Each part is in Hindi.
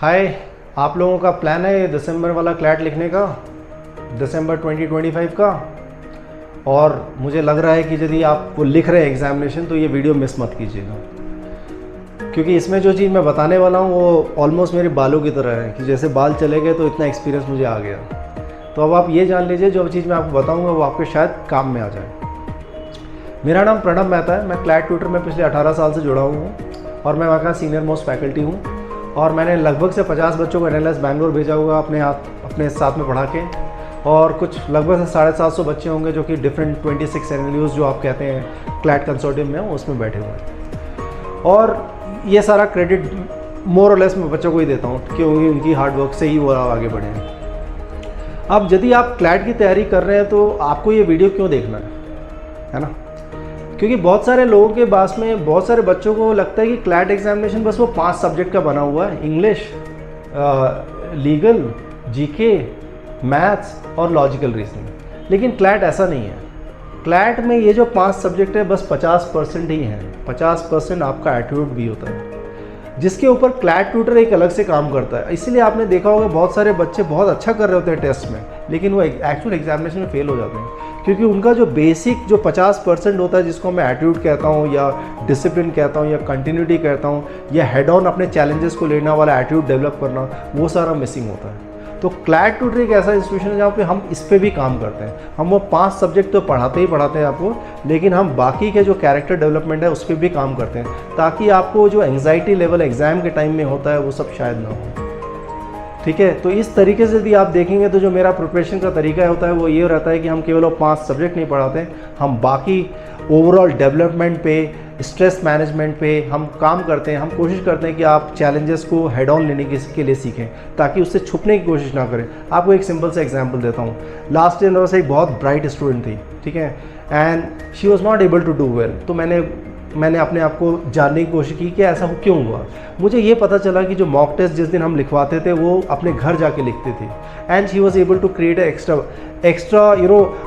हाय, आप लोगों का प्लान है दिसंबर वाला क्लैट लिखने का, दिसंबर 2025 का। और मुझे लग रहा है कि यदि आप वो लिख रहे हैं एग्जामिनेशन तो ये वीडियो मिस मत कीजिएगा, क्योंकि इसमें जो चीज़ मैं बताने वाला हूँ वो ऑलमोस्ट मेरे बालों की तरह है कि जैसे बाल चले गए तो इतना एक्सपीरियंस मुझे आ गया। तो अब आप ये जान लीजिए जो चीज़ मैं आपको बताऊँगा वो आपके शायद काम में आ जाए। मेरा नाम प्रणव मेहता है, मैं क्लैट ट्यूटर में पिछले 18 साल से जुड़ा हुआ हूँ और मैं वहाँ का सीनियर मोस्ट फैकल्टी हूँ। और मैंने लगभग से 50 बच्चों को NLS बैंगलोर भेजा हुआ अपने साथ में पढ़ा के, और कुछ लगभग से 750 बच्चे होंगे जो कि डिफरेंट 26 NLUs जो आप कहते हैं क्लैट कंसोर्टियम में उसमें बैठे हुए हैं। और ये सारा क्रेडिट मोर और लेस मैं बच्चों को ही देता हूँ क्योंकि उनकी हार्ड वर्क से ही वो आगे बढ़े हैं। अब यदि आप क्लैट की तैयारी कर रहे हैं तो आपको ये वीडियो क्यों देखना है ना? क्योंकि बहुत सारे लोगों के पास में, बहुत सारे बच्चों को लगता है कि क्लैट एग्जामिनेशन बस वो 5 सब्जेक्ट का बना हुआ है, इंग्लिश, लीगल, जीके, मैथ्स और लॉजिकल रीजनिंग। लेकिन क्लैट ऐसा नहीं है। क्लैट में ये जो 5 सब्जेक्ट है बस 50% ही हैं। 50% आपका एटीट्यूड भी होता है, जिसके ऊपर क्लैट ट्यूटर एक अलग से काम करता है। इसीलिए आपने देखा होगा बहुत सारे बच्चे बहुत अच्छा कर रहे होते हैं टेस्ट में, लेकिन वो एक्चुअल एग्जामिनेशन में फेल हो जाते हैं, क्योंकि उनका जो बेसिक जो 50% होता है, जिसको मैं एटीट्यूड कहता हूँ या डिसिप्लिन कहता हूँ या कंटिन्यूटी कहता हूँ या हेड ऑन अपने चैलेंजेस को लेना वाला एटीट्यूड डेवलप करना, वो सारा मिसिंग होता है। तो क्लैट ट्यूटर एक ऐसा इंस्टीट्यूशन है जहाँ पे हम इस पे भी काम करते हैं। हम वो 5 सब्जेक्ट तो पढ़ाते हैं आपको, लेकिन हम बाकी के जो कैरेक्टर डेवलपमेंट है उस पर भी काम करते हैं, ताकि आपको जो एंग्जाइटी लेवल एग्जाम के टाइम में होता है वो सब शायद ना हो। ठीक है, तो इस तरीके से यदि आप देखेंगे तो जो मेरा प्रिपरेशन का तरीका होता है वो ये रहता है कि हम केवल 5 सब्जेक्ट नहीं पढ़ाते, हम बाकी ओवरऑल डेवलपमेंट पे, स्ट्रेस मैनेजमेंट पे हम काम करते हैं। हम कोशिश करते हैं कि आप चैलेंजेस को हेड ऑन लेने के लिए सीखें, ताकि उससे छुपने की कोशिश ना करें। आपको एक सिंपल सा एग्जांपल देता हूँ। लास्ट ईयर मेरे से एक बहुत ब्राइट स्टूडेंट थी, ठीक है, and she was not able to do well. तो मैंने अपने आप को जानने की कोशिश की कि ऐसा क्यों हुआ। मुझे ये पता चला कि जो मॉक टेस्ट जिस दिन हम लिखवाते थे वो अपने घर जाके लिखते थे, and she was able to create extra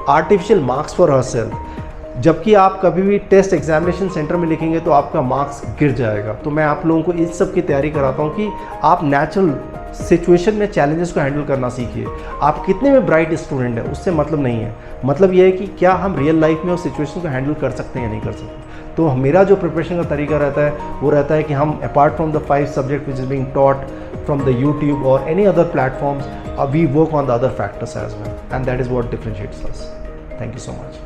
artificial marks for herself. जबकि आप कभी भी टेस्ट एग्जामिनेशन सेंटर में लिखेंगे तो आपका मार्क्स गिर जाएगा। तो मैं आप लोगों को इस सब की तैयारी कराता हूँ कि आप नेचुरल सिचुएशन में चैलेंजेस को हैंडल करना सीखिए। आप कितने में ब्राइट स्टूडेंट हैं उससे मतलब नहीं है, मतलब ये है कि क्या हम रियल लाइफ में उस सिचुएशन को हैंडल कर सकते हैं या नहीं कर सकते। तो मेरा जो प्रिपरेशन का तरीका रहता है वो रहता है कि हम apart from the 5 subject which is being taught from the YouTube और any other platforms, we work on the other factors as well, and that is what differentiates us. Thank you so much.